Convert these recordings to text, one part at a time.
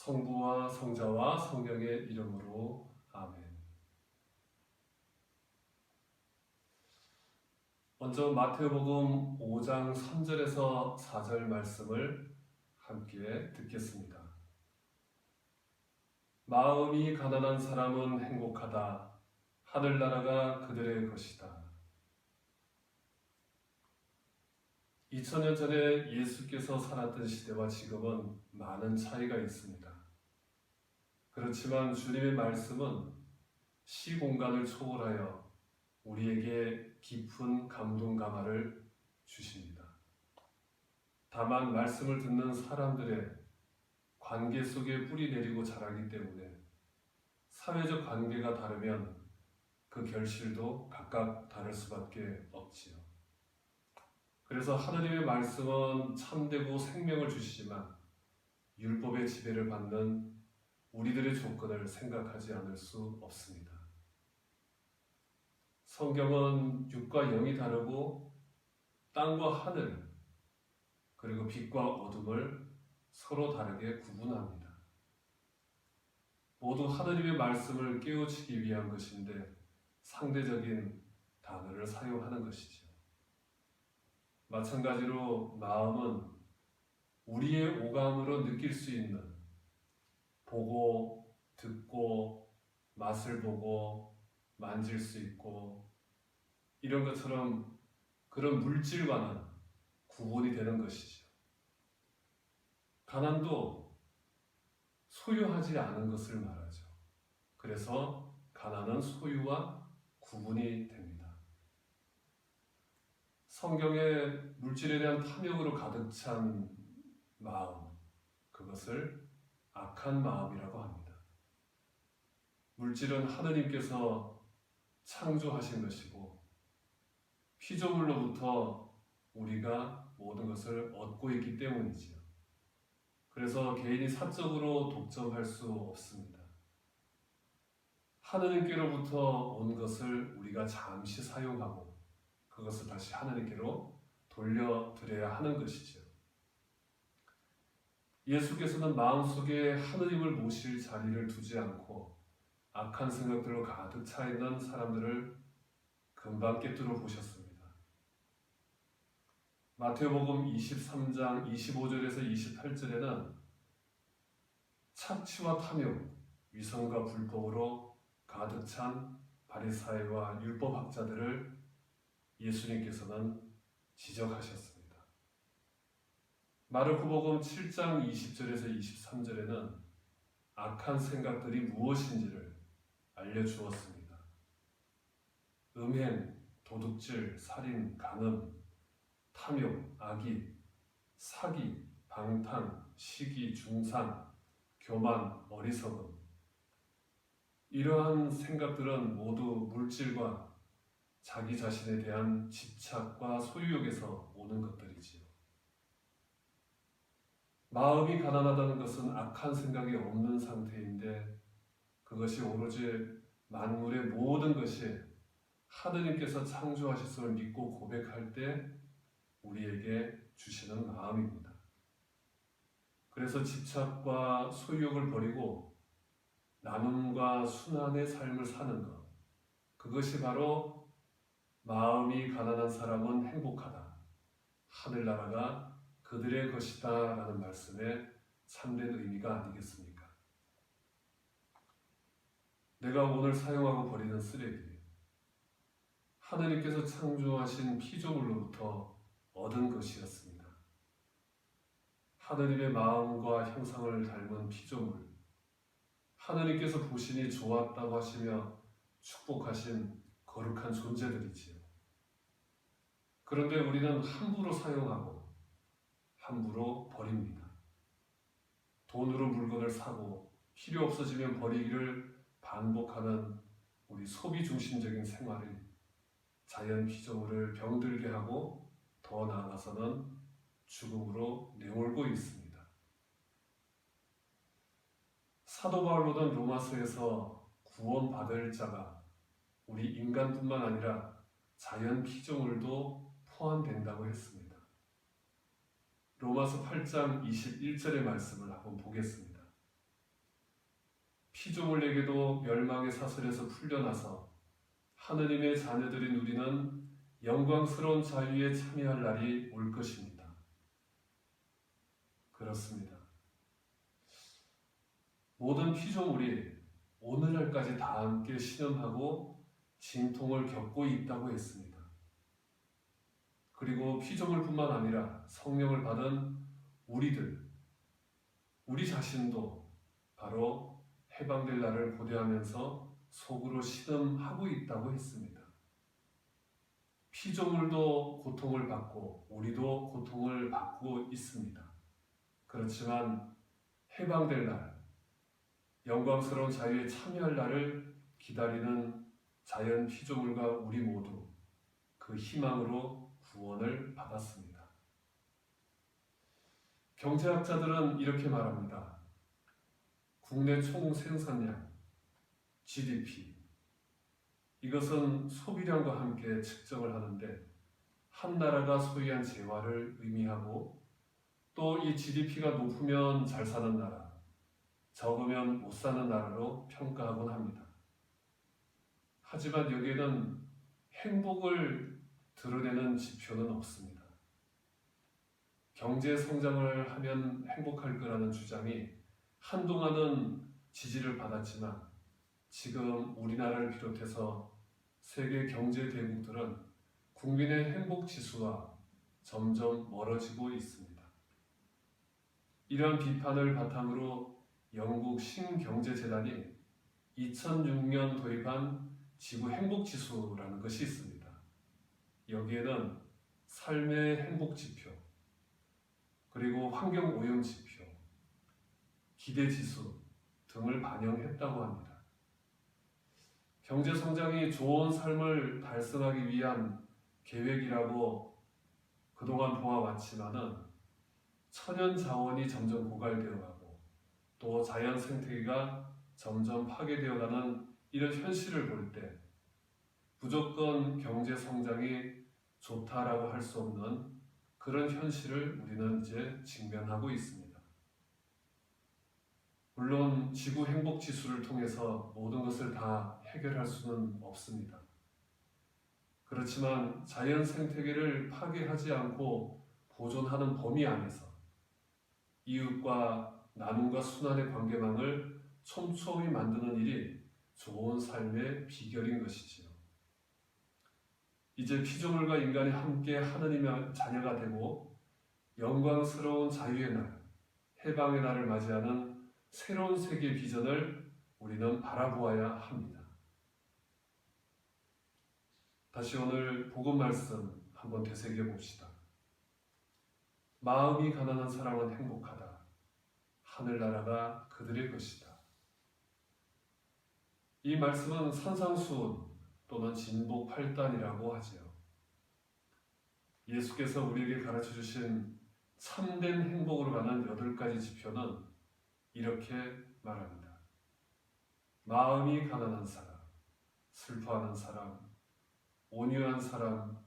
성부와 성자와 성령의 이름으로 아멘. 먼저 마태복음 5장 3절에서 4절 말씀을 함께 듣겠습니다. 마음이 가난한 사람은 행복하다. 하늘나라가 그들의 것이다. 2000년 전에 예수께서 살았던 시대와 지금은 많은 차이가 있습니다. 그렇지만 주님의 말씀은 시공간을 초월하여 우리에게 깊은 감동 감화를 주십니다. 다만 말씀을 듣는 사람들의 관계 속에 뿌리 내리고 자라기 때문에 사회적 관계가 다르면 그 결실도 각각 다를 수밖에 없지요. 그래서 하느님의 말씀은 참되고 생명을 주시지만 율법의 지배를 받는 우리들의 조건을 생각하지 않을 수 없습니다. 성경은 육과 영이 다르고 땅과 하늘 그리고 빛과 어둠을 서로 다르게 구분합니다. 모두 하느님의 말씀을 깨우치기 위한 것인데 상대적인 단어를 사용하는 것이죠. 마찬가지로 마음은 우리의 오감으로 느낄 수 있는 보고, 듣고, 맛을 보고, 만질 수 있고 이런 것처럼 그런 물질과는 구분이 되는 것이죠. 가난도 소유하지 않은 것을 말하죠. 그래서 가난은 소유와 구분이 됩니다. 성경에 물질에 대한 탐욕으로 가득 찬 마음, 그것을 악한 마음이라고 합니다. 물질은 하느님께서 창조하신 것이고 피조물로부터 우리가 모든 것을 얻고 있기 때문이지요. 그래서 개인이 사적으로 독점할 수 없습니다. 하느님께로부터 온 것을 우리가 잠시 사용하고 그것을 다시 하느님께로 돌려드려야 하는 것이죠. 예수께서는 마음속에 하느님을 모실 자리를 두지 않고 악한 생각들로 가득 차 있는 사람들을 금방 꿰뚫어 보셨습니다. 마태복음 23장 25절에서 28절에는 착취와 탐욕, 위선과 불법으로 가득 찬 바리사이와 율법학자들을 예수님께서는 지적하셨습니다. 마르코복음 7장 20절에서 23절에는 악한 생각들이 무엇인지를 알려주었습니다. 음행, 도둑질, 살인, 간음, 탐욕, 악의, 사기, 방탕, 시기, 중상, 교만, 어리석음 이러한 생각들은 모두 물질과 자기 자신에 대한 집착과 소유욕에서 오는 것들이지요. 마음이 가난하다는 것은 악한 생각이 없는 상태인데 그것이 오로지 만물의 모든 것이 하느님께서 창조하셨음을 믿고 고백할 때 우리에게 주시는 마음입니다. 그래서 집착과 소유욕을 버리고 나눔과 순환의 삶을 사는 것, 그것이 바로 마음이 가난한 사람은 행복하다, 하늘나라가 그들의 것이다 라는 말씀의 참된 의미가 아니겠습니까? 내가 오늘 사용하고 버리는 쓰레기, 하느님께서 창조하신 피조물로부터 얻은 것이었습니다. 하느님의 마음과 형상을 닮은 피조물, 하느님께서 보시니 좋았다고 하시며 축복하신 거룩한 존재들이지요. 그런데 우리는 함부로 사용하고 함부로 버립니다. 돈으로 물건을 사고 필요 없어지면 버리기를 반복하는 우리 소비 중심적인 생활이 자연 피조물을 병들게 하고 더 나아가서는 죽음으로 내몰고 있습니다. 사도 바울은 로마서에서 구원받을 자가 우리 인간뿐만 아니라 자연 피조물도 포함된다고 했습니다. 로마서 8장 21절의 말씀을 한번 보겠습니다. 피조물에게도 멸망의 사슬에서 풀려나서 하느님의 자녀들인 우리는 영광스러운 자유에 참여할 날이 올 것입니다. 그렇습니다. 모든 피조물이 오늘날까지 다 함께 신음하고 진통을 겪고 있다고 했습니다. 그리고 피조물뿐만 아니라 성령을 받은 우리 자신도 바로 해방될 날을 고대하면서 속으로 신음하고 있다고 했습니다. 피조물도 고통을 받고 우리도 고통을 받고 있습니다. 그렇지만 해방될 날, 영광스러운 자유에 참여할 날을 기다리는 자연 피조물과 우리 모두 그 희망으로 구원을 받았습니다. 경제학자들은 이렇게 말합니다. 국내 총 생산량, GDP, 이것은 소비량과 함께 측정을 하는데 한 나라가 소유한 재화를 의미하고 또 이 GDP가 높으면 잘 사는 나라, 적으면 못 사는 나라로 평가하곤 합니다. 하지만 여기에는 행복을 드러내는 지표는 없습니다. 경제 성장을 하면 행복할 거라는 주장이 한동안은 지지를 받았지만 지금 우리나라를 비롯해서 세계 경제 대국들은 국민의 행복 지수와 점점 멀어지고 있습니다. 이러한 비판을 바탕으로 영국 신경제재단이 2006년 도입한 지구 행복 지수라는 것이 있습니다. 여기에는 삶의 행복 지표, 그리고 환경 오염 지표, 기대 지수 등을 반영했다고 합니다. 경제 성장이 좋은 삶을 달성하기 위한 계획이라고 그동안 보아왔지만은 천연 자원이 점점 고갈되어 가고 또 자연 생태계가 점점 파괴되어가는 이런 현실을 볼 때 무조건 경제 성장이 좋다라고 할 수 없는 그런 현실을 우리는 이제 직면하고 있습니다. 물론 지구 행복 지수를 통해서 모든 것을 다 해결할 수는 없습니다. 그렇지만 자연 생태계를 파괴하지 않고 보존하는 범위 안에서 이웃과 나눔과 순환의 관계망을 촘촘히 만드는 일이 좋은 삶의 비결인 것이지요. 이제 피조물과 인간이 함께 하느님의 자녀가 되고 영광스러운 자유의 날, 해방의 날을 맞이하는 새로운 세계 비전을 우리는 바라보아야 합니다. 다시 오늘 복음 말씀 한번 되새겨 봅시다. 마음이 가난한 사람은 행복하다. 하늘나라가 그들의 것이다. 이 말씀은 산상수훈 또는 진복 8단이라고 하지요. 예수께서 우리에게 가르쳐 주신 참된 행복으로 가는 8가지 지표는 이렇게 말합니다. 마음이 가난한 사람, 슬퍼하는 사람, 온유한 사람,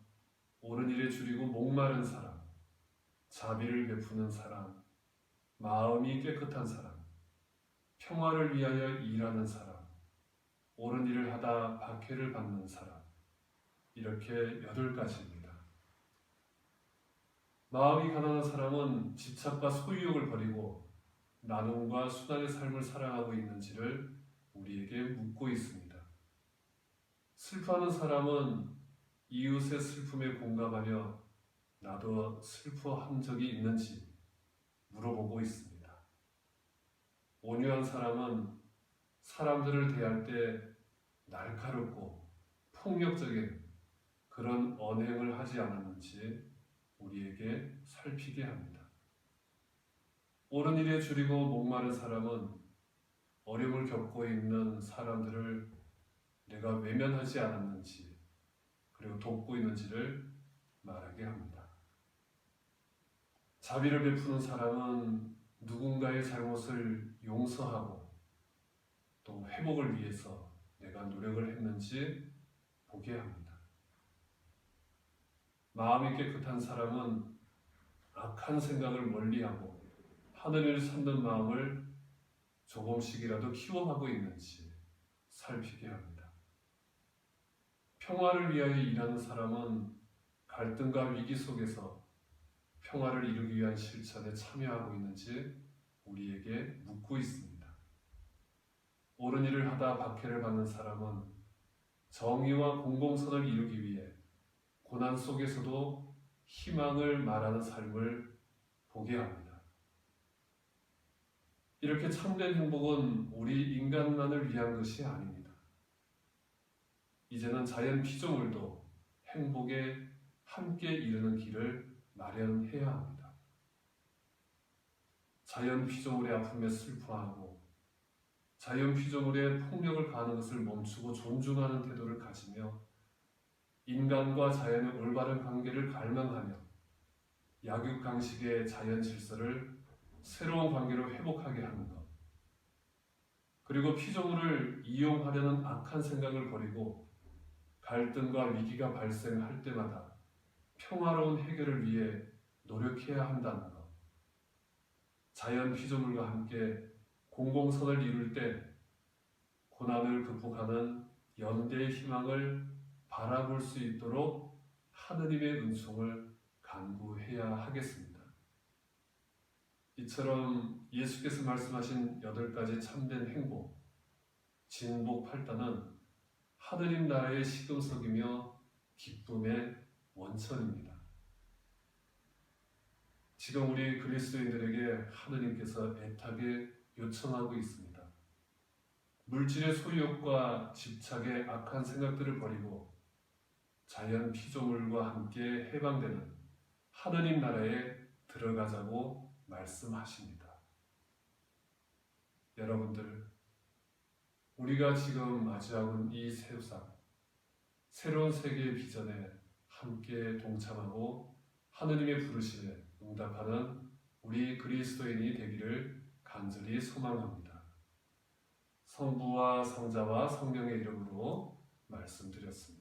옳은 일에 줄이고 목마른 사람, 자비를 베푸는 사람, 마음이 깨끗한 사람, 평화를 위하여 일하는 사람, 옳은 일을 하다 박해를 받는 사람, 이렇게 8가지입니다. 마음이 가난한 사람은 집착과 소유욕을 버리고 나눔과 수단의 삶을 사랑하고 있는지를 우리에게 묻고 있습니다. 슬퍼하는 사람은 이웃의 슬픔에 공감하며 나도 슬퍼한 적이 있는지 물어보고 있습니다. 온유한 사람은 사람들을 대할 때 날카롭고 폭력적인 그런 언행을 하지 않았는지 우리에게 살피게 합니다. 옳은 일에 줄이고 목마른 사람은 어려움을 겪고 있는 사람들을 내가 외면하지 않았는지 그리고 돕고 있는지를 말하게 합니다. 자비를 베푸는 사람은 누군가의 잘못을 용서하고 또 회복을 위해서 내가 노력을 했는지 보게 합니다. 마음이 깨끗한 사람은 악한 생각을 멀리하고 하늘을 찾는 마음을 조금씩이라도 키워가고 있는지 살피게 합니다. 평화를 위하여 일하는 사람은 갈등과 위기 속에서 평화를 이루기 위한 실천에 참여하고 있는지 우리에게 묻고 있습니다. 옳은 일을 하다 박해를 받는 사람은 정의와 공공선을 이루기 위해 고난 속에서도 희망을 말하는 삶을 보게 합니다. 이렇게 참된 행복은 우리 인간만을 위한 것이 아닙니다. 이제는 자연 피조물도 행복에 함께 이르는 길을 마련해야 합니다. 자연 피조물의 아픔에 슬퍼하고 자연 피조물의 폭력을 가하는 것을 멈추고 존중하는 태도를 가지며 인간과 자연의 올바른 관계를 갈망하며 약육강식의 자연 질서를 새로운 관계로 회복하게 하는 것, 그리고 피조물을 이용하려는 악한 생각을 버리고 갈등과 위기가 발생할 때마다 평화로운 해결을 위해 노력해야 한다는 것, 자연 피조물과 함께 공공선을 이룰 때 고난을 극복하는 연대의 희망을 바라볼 수 있도록 하느님의 은총을 간구해야 하겠습니다. 이처럼 예수께서 말씀하신 8가지 참된 행복, 진복 8단은 하느님 나라의 시금석이며 기쁨의 원천입니다. 지금 우리 그리스도인들에게 하느님께서 애타게 요청하고 있습니다. 물질의 소유욕과 집착의 악한 생각들을 버리고 자연 피조물과 함께 해방되는 하느님 나라에 들어가자고 말씀하십니다. 여러분들, 우리가 지금 맞이하고 있는 이 세상, 새로운 세계의 비전에 함께 동참하고 하느님의 부르심에 응답하는 우리 그리스도인이 되기를 간절히 소망합니다. 성부와 성자와 성령의 이름으로 말씀드렸습니다.